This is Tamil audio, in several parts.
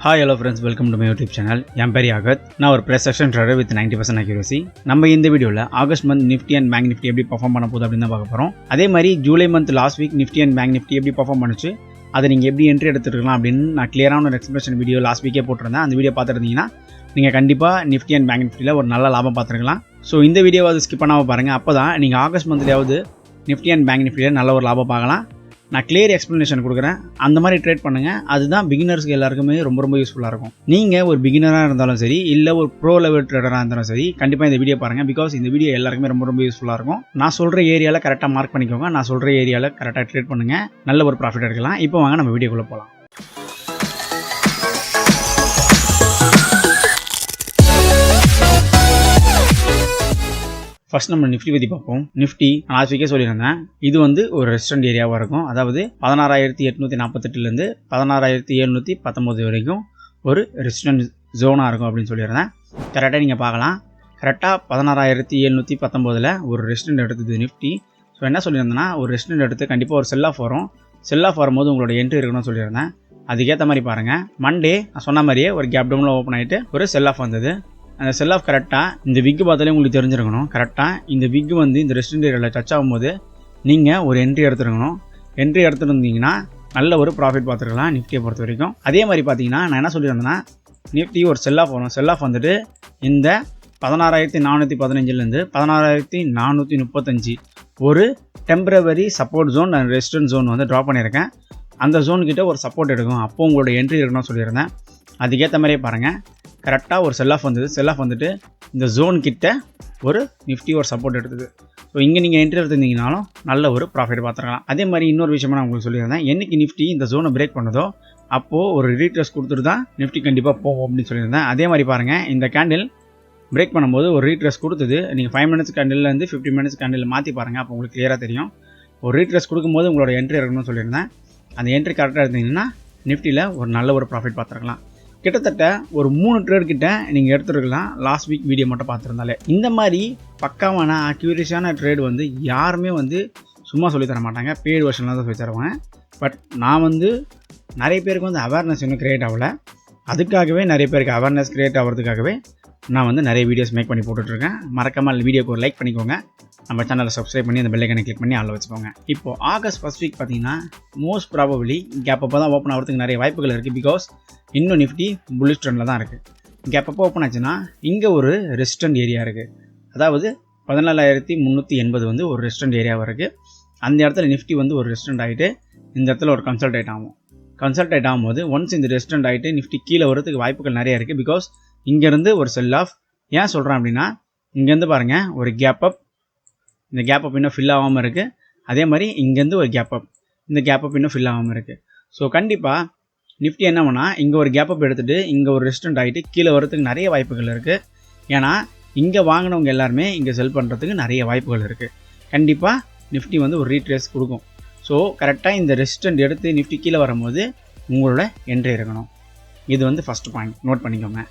Hi hello friends, welcome to my YouTube channel. என் பேர் Yagath. நான் ஒரு press action trader with 90% accuracy. நம்ம இந்த வீடியோல August month Nifty and bank Nifty எப்படி பெர்ஃபார்ம் பண்ண போகுது அப்படின்னு தான் பார்க்க போறோம். அதே மாதிரி July month last week Nifty and bank Nifty எப்படி பெர்ஃபார்ம் பண்ணுச்சு, அதை நீங்க எப்படி என்ட்ரி எடுத்துக்கலாம் அப்படின்னு நான் கிளியரான ஒரு எக்ஸ்பிளேஷன் வீடியோ லாஸ்ட் வீக்கே போட்டிருந்தேன். அந்த வீடியோ பார்த்துருந்தீங்கன்னா நீங்கள் கண்டிப்பாக நிஃப்டி அண்ட் பேங்க் நிஃப்டியில் ஒரு நல்ல லாபம் பார்த்துருக்கலாம். ஸோ இந்த வீடியோவை ஸ்கிப் பண்ணாமல் பாருங்கள். அப்போ தான் நீங்கள் ஆகஸ்ட் மந்த்லேயாவது நிஃப்டி அண்ட் பேங்க் நிஃப்டியில் நல்ல ஒரு லாபம் பார்க்கலாம். நான் கிளியர் எக்ஸ்ப்ளனேஷன் கொடுக்குறேன், அந்த மாதிரி ட்ரேட் பண்ணுங்கள். அதுதான் பிகினர்ஸ்க்கு எல்லாருக்குமே ரொம்ப யூஸ்ஃபுல்லாக இருக்கும். நீங்கள் ஒரு பிகினராக இருந்தாலும் சரி, இல்லை ஒரு ப்ரோ லெவல் ட்ரேடராக இருந்தாலும் சரி, கண்டிப்பாக இந்த வீடியோ பாருங்கள். பிகாஸ் இந்த வீடியோ எல்லாருக்குமே ரொம்ப யூஸ்ஃபுல்லாக இருக்கும். நான் சொல்கிற ஏரியாவில் கரெக்டாக மார்க் பண்ணிக்கோங்க. நான் சொல்கிற ஏரியாவில் கரெக்டாக ட்ரேட் பண்ணுங்கள், நல்ல ஒரு ப்ராஃபிட் எடுக்கலாம். இப்போ வாங்க நம்ம வீடியோக்குள்ளே போகலாம். ஃபர்ஸ்ட் நம்ம நிஃப்டி பற்றி பார்ப்போம். நிஃப்டி லாஸ்ட் வீக்கே சொல்லியிருந்தேன், இது ஒரு ரெசிஸ்டன்ட் ஏரியாவாக இருக்கும். அதாவது 16,848லேருந்து 16,719 வரைக்கும் ஒரு ரெசிஸ்டன்ட் ஜோனாக இருக்கும் அப்படின்னு சொல்லியிருந்தேன். கரெக்டாக நீங்கள் பார்க்கலாம். கரெக்டாக 16,719 ஒரு ரெசிஸ்டன்ட் எடுத்தது நிஃப்டி. ஸோ என்ன சொல்லியிருந்தேன்னா, ஒரு ரெசிஸ்டன்ட் எடுத்து கண்டிப்பாக ஒரு செல் ஆஃப் வரும். செல் ஆஃப் வரும்போது உங்களோட என்ட்ரி இருக்கணும்னு சொல்லியிருந்தேன். அதுக்கேற்ற மாதிரி பாருங்கள், மண்டே நான் சொன்ன மாதிரியே ஒரு கேப் டவுனில் ஓப்பன் ஆகிட்டு ஒரு செல் ஆஃப் வந்தது. அந்த செல் ஆஃப் கரெக்டாக இந்த விக்கு பார்த்தாலே உங்களுக்கு தெரிஞ்சிருக்கணும். கரெக்டாக இந்த விக்கு இந்த ரெசிஸ்டன்ட் ஏரியாவில் டச் ஆகும்போது நீங்கள் ஒரு என்ட்ரி எடுத்துருக்கணும். என்ட்ரி எடுத்துருந்தீங்கன்னா நல்ல ஒரு ப்ராஃபிட் பார்த்துருக்கலாம் நிஃப்டியை பொறுத்த வரைக்கும். அதே மாதிரி பார்த்தீங்கன்னா, நான் என்ன சொல்லியிருந்தேன்னா, நிஃப்டி ஒரு செல் ஆஃப் வரும். செல் ஆஃப் வந்துட்டு இந்த 16,415லேருந்து 16,435 ஒரு temporary support zone and resistant zone draw பண்ணியிருக்கேன். அந்த ஜோன்கிட்ட ஒரு சப்போர்ட் எடுக்கும். அப்போது உங்களோட என்ட்ரி இருக்கணும்னு சொல்லியிருந்தேன். அதுக்கேற்ற மாதிரியே பாருங்கள், கரெக்டாக ஒரு செல் ஆஃப் வந்தது. செல் ஆஃப் வந்துட்டு இந்த ஜோன் கிட்ட ஒரு நிஃப்டி ஒரு சப்போர்ட் எடுத்தது. ஸோ இங்கே நீங்கள் என்ட்ரி எடுத்துருந்தீங்கனாலும் நல்ல ஒரு ப்ராஃபிட் பார்த்துக்கலாம். அதே மாதிரி இன்னொரு விஷயமா நான் உங்களுக்கு சொல்லியிருந்தேன், என்னைக்கு நிஃப்டி இந்த ஜோனை பிரேக் பண்ணதோ அப்போது ஒரு ரீட்ரெஸ் கொடுத்துட்டு தான் நிஃப்டி கண்டிப்பாக போகும் அப்படின்னு சொல்லியிருந்தேன். அதே மாதிரி பாருங்கள், இந்த கேண்டில் பிரேக் பண்ணும்போது ஒரு ரீட்ரெஸ் கொடுத்தது. நீங்கள் 5 மினிட்ஸ் கேண்டில்லேருந்து 50 மினிட்ஸ் கேண்டில் மாற்றி பாருங்கள், அப்போ உங்களுக்கு கிளியராக தெரியும். ஒரு ரீட்ரெஸ் கொடுக்கும்போது உங்களோட என்ட்ரி இருக்கணும்னு சொல்லியிருந்தேன். அந்த என்ட்ரி கரெக்டாக இருந்தீங்கன்னா நிஃப்டியில் ஒரு நல்ல ஒரு ப்ராஃபிட் பார்த்துருக்கலாம். கிட்டத்தட்ட ஒரு 3 ட்ரேட் கிட்ட நீங்கள் எடுத்துருக்கலாம் லாஸ்ட் வீக் வீடியோ மட்டும் பார்த்துருந்தாலே. இந்த மாதிரி பக்காவான அக்யூரேஷியான ட்ரேட் யாருமே சும்மா சொல்லித்தர மாட்டாங்க, பெய்டு வெர்ஷனில் தான் சொல்லி தருவாங்க. பட் நான் நிறைய பேருக்கு அவேர்னஸ் இன்னும் க்ரியேட் ஆகலை. அதுக்காகவே நிறைய பேருக்கு அவேர்னஸ் க்ரியேட் ஆகிறதுக்காகவே நான் நிறைய வீடியோஸ் மேக் பண்ணி போட்டுட்ருக்கேன். மறக்காமல் வீடியோக்கு ஒரு லைக் பண்ணிக்கோங்க, நம்ம சேனலை சப்ஸ்கிரைப் பண்ணி அந்த பெல் ஐக்கனை கிளிக் பண்ணி ஆளில் வச்சுக்கோங்க. இப்போது ஆகஸ்ட் ஃபர்ஸ்ட் வீக் பார்த்தீங்கன்னா மோஸ்ட் ப்ராபபிளி கேப் அப்போ தான் ஓப்பன் ஆகிறதுக்கு நிறைய வாய்ப்புகள் இருக்குது. பிகாஸ் இன்னும் நிஃப்டி புல்லிஷ் ட்ரெண்டில் தான் இருக்குது. கேப் அப்போ ஓப்பன் ஆச்சுன்னா இங்கே ஒரு ரெசிஸ்டன்ட் ஏரியா இருக்குது. அதாவது 14,380 ஒரு ரெசிஸ்டன்ட் ஏரியாவாக இருக்குது. அந்த இடத்துல நிஃப்டி ஒரு ரெசிஸ்டன்ட் ஆகிட்டு இந்த இடத்துல ஒரு கன்சல்டேட் ஆகும். கன்சல்டேட் ஆகும்போது ஒன்ஸ் இந்த ரெசிஸ்டன்ட் ஆகிட்டு நிஃப்டி கீழே வரதுக்கு வாய்ப்புகள் நிறைய இருக்குது. பிகாஸ் இங்கேருந்து ஒரு செல் ஆஃப். ஏன் சொல்கிறேன் அப்படின்னா, இங்கேருந்து பாருங்கள் ஒரு கேப் அப், இந்த கேப் அப் இன்னும் ஃபில் ஆகாமல் இருக்குது. அதே மாதிரி இங்கேருந்து ஒரு கேப் அப், இந்த கேப் அப் இன்னும் ஃபில் ஆகாமல் இருக்குது. ஸோ கண்டிப்பாக நிஃப்டி என்ன பண்ணால் இங்கே ஒரு கேப் அப் எடுத்துகிட்டு இங்கே ஒரு ரெசிஸ்டன்ட் ஆகிட்டு கீழே வரதுக்கு நிறைய வாய்ப்புகள் இருக்குது. ஏன்னா இங்கே வாங்கினவங்க எல்லாருமே இங்கே செல் பண்ணுறதுக்கு நிறைய வாய்ப்புகள் இருக்குது. கண்டிப்பாக நிஃப்டி ஒரு ரீட்ரேஸ் கொடுக்கும். ஸோ கரெக்டாக இந்த ரெசிஸ்டன்ட் எடுத்து நிஃப்டி கீழே வரும்போது உங்களோட என்ட்ரி இருக்கணும். இது ஃபஸ்ட் பாயிண்ட் நோட் பண்ணிக்கோங்க.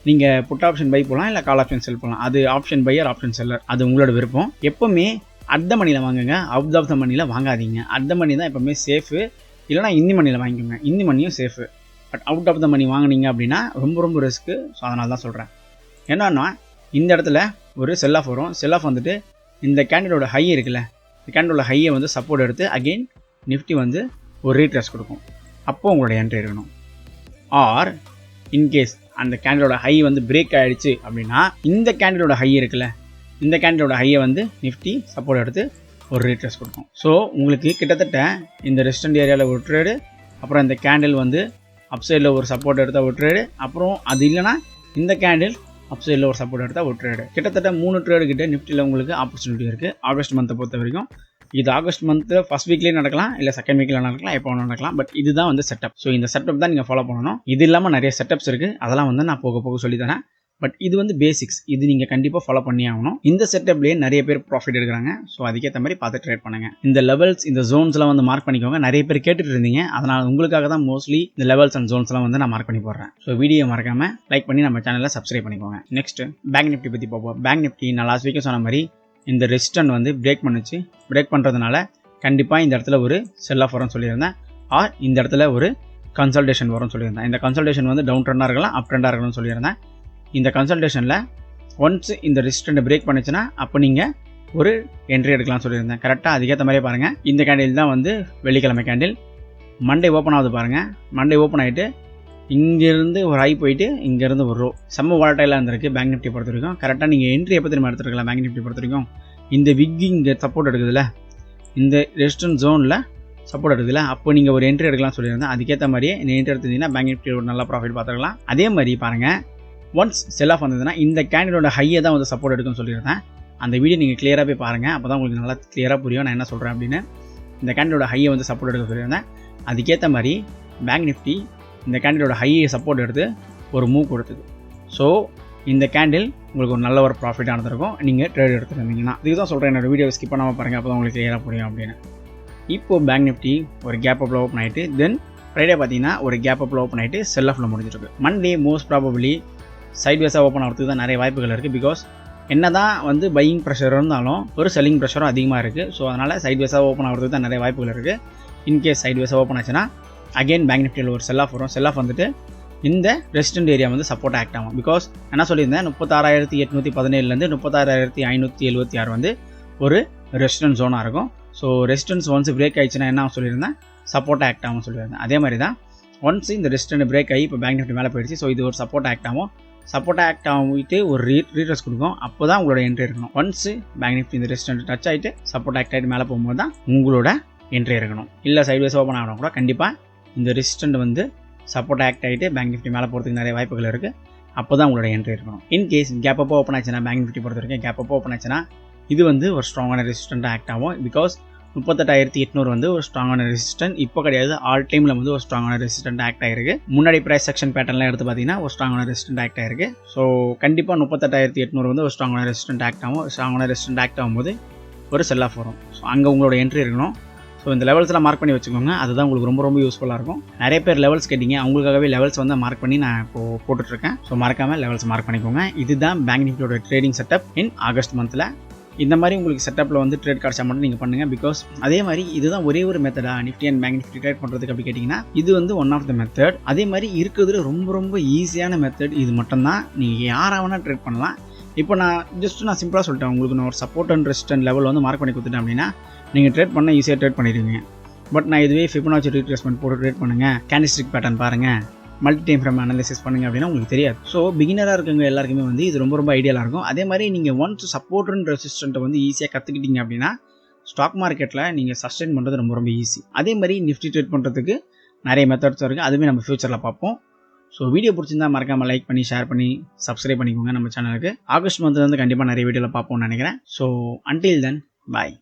நீங்கள் புட் ஆப்ஷன் பை போகலாம், இல்லை கால் ஆப்ஷன் செல் போகலாம். அது ஆப்ஷன் பையர் ஆப்ஷன் செல்லர், அது உங்களோட விருப்பம். எப்போவுமே அட் த மணியில் வாங்குங்க, அவுட் ஆஃப் த மணியில் வாங்காதீங்க. அட் த மணி தான் எப்போவுமே சேஃபு. இல்லைனா இன்னி மணியில் வாங்கிக்கோங்க, இன்னி மணியும் safe. But out of the money வாங்கினீங்க அப்படின்னா ரொம்ப ரிஸ்க்கு. ஸோ அதனால தான் சொல்கிறேன். என்னன்னா, இந்த இடத்துல ஒரு செல் ஆஃப் வரும். செல் ஆஃப் இந்த கேண்டிலோட ஹை இருக்குல்ல, இந்த கேண்டிலோட ஹையை சப்போர்ட் எடுத்து அகெயின் நிஃப்டி ஒரு ரீட்ரெஸ் கொடுக்கும். அப்போது உங்களோட என்ட்ரி இருக்கணும். ஆர் இன்கேஸ் அந்த கேண்டிலோட ஹை பிரேக் ஆகிடுச்சு அப்படின்னா, இந்த கேண்டிலோட ஹை இருக்குல்ல, இந்த கேண்டிலோட ஹையை நிஃப்டி சப்போர்ட் எடுத்து ஒரு ரீட்ரெஸ் கொடுக்கும். ஸோ உங்களுக்கு கிட்டத்தட்ட இந்த ரெசிஸ்டன்ட் ஏரியாவில் ஒரு ட்ரேடு, அப்புறம் இந்த கேண்டில் அப்சைடில் ஒரு சப்போர்ட் எடுத்தால் ஒரு ட்ரேடு, அப்புறம் அது இல்லைனா இந்த கேண்டில் அப்சைடில் ஒரு சப்போர்ட் எடுத்தால் ஒரு ட்ரேடு. கிட்டத்தட்ட 3 ட்ரேடு கிட்ட நிஃப்டியில் உங்களுக்கு ஆப்பர்ச்சுனிட்டி இருக்குது ஆகஸ்ட் மந்த்தை பொறுத்த வரைக்கும். இது ஆகஸ்ட் மந்த்து ஃபஸ்ட் வீக்லேயே நடக்கலாம், இல்லை செகண்ட் வீக்கில் நடக்கலாம், எப்போ வேணும் நடக்கலாம். பட் இதுதான் செட்டப். ஸோ இந்த செட்டப் தான் நீங்கள் ஃபாலோ பண்ணணும். இது இல்லாமல் நிறைய செட்டப்ஸ் இருக்குது, அதெல்லாம் நான் போக போக சொல்லித்தரேன். பட் இது பேசிக்ஸ், இது நீங்கள் கண்டிப்பாக ஃபாலோ பண்ணி ஆகணும். இந்த செட்டப்லேயே நிறைய பேர் ப்ராஃபிட் எடுக்கிறாங்க. ஸோ அதுக்கேற்ற மாதிரி பார்த்து ட்ரேட் பண்ணுங்கள். இந்த லெவல்ஸ், இந்த ஜோன்ஸ்லாம் மார்க் பண்ணிக்கோங்க. நிறைய பேர் கேட்டுட்டு இருந்தீங்க, அதனால் உங்களுக்காக தான் மோஸ்ட்லி இந்த லெவல்ஸ் அண்ட் ஜோன்ஸ்லாம் நான் மார்க் பண்ணி போடுறேன். ஸோ வீடியோ மறக்காமல் லைக் பண்ணி நம்ம சேனலில் சப்ஸ்கிரைப் பண்ணிக்கோங்க. நெக்ஸ்ட் பேங்க் நிஃப்டி பற்றி பார்ப்போம். பேங்க் நிஃப்டி நான் லாஸ்ட் வீக்கே சொன்ன மாதிரி இந்த ரெசிஸ்டன்ட் பிரேக் பண்ணுச்சு. பிரேக் பண்ணுறதுனால கண்டிப்பாக இந்த இடத்துல ஒரு செல் ஆஃப் வரும்னு சொல்லியிருந்தேன். ஆர் இந்த இடத்துல ஒரு கன்சல்டேஷன் வரும்னு சொல்லியிருந்தேன். இந்த கன்சல்டேஷன் வந்து டவுன் ட்ரெண்டாக இருக்கலாம், அப் ட்ரெண்டாக இருக்கணும்னு சொல்லியிருந்தேன். இந்த கன்சல்டேஷனில் ஒன்ஸ் இந்த ரெசிஸ்டன்ட் பிரேக் பண்ணிச்சுன்னா அப்போ நீங்கள் ஒரு என்ட்ரி எடுக்கலாம்னு சொல்லியிருந்தேன். கரெக்டாக அதுக்கேற்ற மாதிரியே பாருங்கள். இந்த கேண்டில் தான் வந்து வெள்ளிக்கிழமை கேண்டில். மண்டே ஓப்பன் ஆகுது பாருங்கள். மண்டே ஓப்பன் ஆகிட்டு இங்கேருந்து ஒரு ஹை போயிட்டு இங்கேருந்து ஒரு ரோ செம்ம வாலட்டைலாக இருந்திருக்கு பேங்க் நிஃப்டி பொறுத்த வரைக்கும். கரெக்டாக நீங்கள் என்ட்ரி எப்போ திரும்ப எடுத்துருக்கலாம் பேங்க் நிஃப்டி பொறுத்த வரைக்கும். இந்த விக்கி இங்கே சப்போர்ட் எடுக்குதுல்ல, இந்த ரெசிஸ்டன்ட் ஜோனில் சப்போர்ட் எடுக்குதுல்ல, அப்போ நீங்கள் ஒரு என்ட்ரி எடுக்கலாம்னு சொல்லியிருந்தேன். அதுக்கேற்ற மாதிரியே நீங்கள் என்ட்ரி எடுத்துட்டீங்கன்னா பேங்க் நிஃப்டி ஒரு நல்ல ப்ராஃபிட் பார்த்துக்கலாம். அதே மாதிரி பாருங்கள், ஒன்ஸ் செல் ஆஃப் வந்ததுன்னா இந்த கேண்டிலோட ஹையை தான் வந்து சப்போர்ட் எடுக்குன்னு சொல்லியிருந்தேன். அந்த வீடியோ நீங்கள் கிளியராக போய் பாருங்கள். அப்போ தான் உங்களுக்கு நல்லா கிளியராக புரியும் நான் என்ன சொல்கிறேன் அப்படின்னு. இந்த கேண்டிலோட ஹையை வந்து சப்போர்ட் எடுக்க சொல்லியிருந்தேன். அதுக்கேற்ற மாதிரி பேங்க் நிஃப்டி இந்த கேண்டிலோட ஹையை சப்போர்ட் எடுத்து ஒரு மூவ் கொடுத்தது. ஸோ இந்த கேண்டில் உங்களுக்கு ஒரு நல்ல ஒரு ப்ராஃபிட் ஆனதுருக்கும் நீங்கள் ட்ரேட் எடுத்துருந்தீங்கன்னா. இதுக்கு தான் சொல்கிறேன், என்னோட வீடியோ ஸ்கிப் பண்ணாமல் பாருங்கள், அப்போ தான் உங்களுக்கு கிளியராக புரியும் அப்படின்னு. இப்போது பேங்க் நிஃப்டி ஒரு கேப் அப்பில் ஓப்பன் ஆகிட்டு தென் ஃப்ரைடே பார்த்தீங்கன்னா ஒரு கேப் அப்பில் ஓப்பன் ஆகிட்டு செல் ஆஃபில் முடிஞ்சிருக்கு. மண்டே மோஸ்ட் ப்ராபபிளி சைட்வேஸாக ஓப்பன் ஆகிறதுக்கு தான் நிறைய வாய்ப்புகள் இருக்குது. பிகாஸ் என்ன தான் வந்து பையிங் ப்ரெஷர் இருந்தாலும் ஒரு செல்லிங் ப்ரெஷரும் அதிகமாக இருக்குது. ஸோ அதனால் சைட்வேஸாக ஓப்பன் ஆகிறதுக்கு தான் நிறைய வாய்ப்புகள் இருக்குது. இன்கேஸ் சைட்வேஸாக ஓப்பன் ஆச்சுன்னா அகெயின் பேங்க் நிஃப்டியில் ஒரு செல் ஆஃப் வரும். செல் ஆஃப் வந்துட்டு இந்த ரெசிஸ்டன்ட் ஏரியா வந்து சப்போர்ட் ஆக்ட் ஆகும். பிகாஸ் என்ன சொல்லியிருந்தேன், 36,817லேருந்து 36,576 வந்து ஒரு ரெசிஸ்டன்ஸ் ஜோனாக இருக்கும். ஸோ ரெசிஸ்டன்ஸ் ஒன்ஸ் பிரேக் ஆயிடுச்சுன்னா என்ன சொல்லியிருந்தேன், சப்போர்ட் ஆக்ட் ஆகும் சொல்லியிருந்தேன். அதே மாதிரி தான் ஒன்ஸ் இந்த ரெசிஸ்டன்ட் பிரேக் ஆகி இப்போ பேங்க் நிஃப்டி மேலே போயிடுச்சு. ஸோ இது ஒரு சப்போர்ட் ஆக்ட் ஆகும். சப்போர்ட் ஆக்ட் ஆகிட்டு ஒரு ரீட்ரஸ் கொடுக்கும். அப்போ தான் உங்களோட என்ட்ரி இருக்கணும். ஒன்ஸ் பேங்க் நிஃப்டி இந்த ரெசிஸ்டன்ட் டச் ஆகிட்டு சப்போர்ட் ஆக்ட் ஆகிட்டு மேலே போகும்போது தான் உங்களோட என்ட்ரி இருக்கணும். இல்லை சைட்வேஸ் ஓப்பன் ஆகணும் கூட கண்டிப்பாக இந்த ரெசிஸ்டன்ட் வந்து சப்போர்ட் ஆக்ட் ஆகிட்டு பேங்க் நிஃப்டி மேலே போகிறதுக்கு நிறைய வாய்ப்புகள் இருக்குது. அப்போ தான் உங்களோட என்ட்ரி இருக்கணும். இன்கேஸ் கேப் அப்போ ஓப்பன் ஆச்சுன்னா பேங்க் நிஃப்டி பொறுத்த வரைக்கும் கேப் அப்போ ஓப்பன் ஆச்சுன்னா இது வந்து ஒரு ஸ்ட்ராங்கான ரெசிஸ்டன்ட்டாக ஆக்ட் ஆகும். பிகாஸ் 38,800 வந்து ஒரு ஸ்ட்ராங்கான ரெசிஸ்டன்ட் இப்போ கிடையாது, ஆல் டைமில் வந்து ஒரு ஸ்ட்ராங்கான ரெசிஸ்டன்ட் ஆக்ட் ஆகிருக்கு. முன்னாடி ப்ரைஸ் செக்ஷன் பேட்டர்லாம் எடுத்து பார்த்தீங்கன்னா ஒரு ஸ்ட்ராங்கான ரெசிஸ்டன்ட் ஆக்ட் ஆகிருக்கு. ஸோ கண்டிப்பாக 38,800 வந்து ஒரு ஸ்ட்ராங்கான ரெசிஸ்டன்ட் ஆக்ட் ஆகும். ஸ்ட்ராங்கான ரெசிஸ்டன்ட் ஆக்ட் ஆகும்போது ஒரு செல் ஆஃப் வரும். ஸோ அங்கே உங்களோட என்ட்ரி இருக்கணும். ஸோ இந்த லெவல்ஸ்லாம் மார்க் பண்ணி வச்சுக்கோங்க. அதுதான் உங்களுக்கு ரொம்ப ரொம்ப யூஸ்ஃபுல்லாக இருக்கும். நிறைய பேர் லெவல்ஸ் கேட்டிங்க, அவங்களுக்காகவே லெவல்ஸ் வந்து மார்க் பண்ணி நான் இப்போது போட்டுட்ருக்கேன். ஸோ மறக்காமல் லெவல்ஸ் மார்க் பண்ணிக்கோங்க. இதுதான் பேங்க் நிஃப்டியோட ட்ரேடிங் செட்டப் இன் ஆகஸ்ட் மந்தில். இந்த மாதிரி உங்களுக்கு செட்டப்பில் வந்து ட்ரேட் கிடச்சா மட்டும் நீங்கள் பண்ணுங்கள். பிகாஸ் அதே மாதிரி இதுதான் ஒரே ஒரு மெத்தடா Nifty and bank Nifty trade பண்ணுறதுக்கு அப்படி கேட்டிங்கன்னா இது வந்து ஒன் ஆஃப் த மெத்தட். அதே மாதிரி இருக்கிறதுல ரொம்ப ரொம்ப ஈஸியான மெத்தட் இது மட்டும்தான். நீங்கள் யாராக வேணால் ட்ரேட் பண்ணலாம். இப்போ நான் சிம்பிளாக சொல்லிட்டேன், உங்களுக்கு நான் ஒரு சப்போர்ட் அண்ட் ரெசிஸ்டன்ட் லெவல் வந்து மார்க் பண்ணி கொடுத்துட்டேன் அப்படின்னா நீங்கள் ட்ரேட் பண்ணால் ஈஸியாக ட்ரேட் பண்ணிடுவீங்க. பட் நான் இதுவே ஃபிபனாச்சி ரீட்ரேஸ்மெண்ட் போட்டு ட்ரேட் பண்ணுங்கள், கேண்டில்ஸ்டிக் பேட்டர்ன் பாருங்கள், மல்டி டைம் ஃப்ரேம் அனாலிசிஸ் பண்ணுங்க அப்படின்னா உங்களுக்கு தெரியாது. ஸோ பிகினராக இருக்கவங்க எல்லாருக்குமே வந்து இது ரொம்ப ரொம்ப ஐடியலாக இருக்கும். அதே மாதிரி நீங்கள் ஒன்ஸ் சப்போர்ட் அண்ட் ரெசிஸ்டன்ட்டை வந்து ஈஸியாக கற்றுக்கிட்டீங்க அப்படின்னா ஸ்டாக் மார்க்கெட்டில் நீங்கள் சஸ்டெயின் பண்ணுறது ரொம்ப ரொம்ப ஈஸி. அதே மாதிரி நிஃப்டி ட்ரேட் பண்ணுறதுக்கு நிறைய மெத்தட்ஸ் இருக்குது. அதுவுமே நம்ம ஃபியூச்சரில் பார்ப்போம். ஸோ வீடியோ பிடிச்சிருந்தா மறக்காமல் லைக் பண்ணி ஷேர் பண்ணி சப்ஸ்கிரைப் பண்ணிக்கோங்க நம்ம சேனலுக்கு. ஆகஸ்ட் மந்த் வந்து கண்டிப்பாக நிறைய வீடியோவில் பார்ப்போம்னு நினைக்கிறேன். ஸோ அன்டில் தென் பாய்.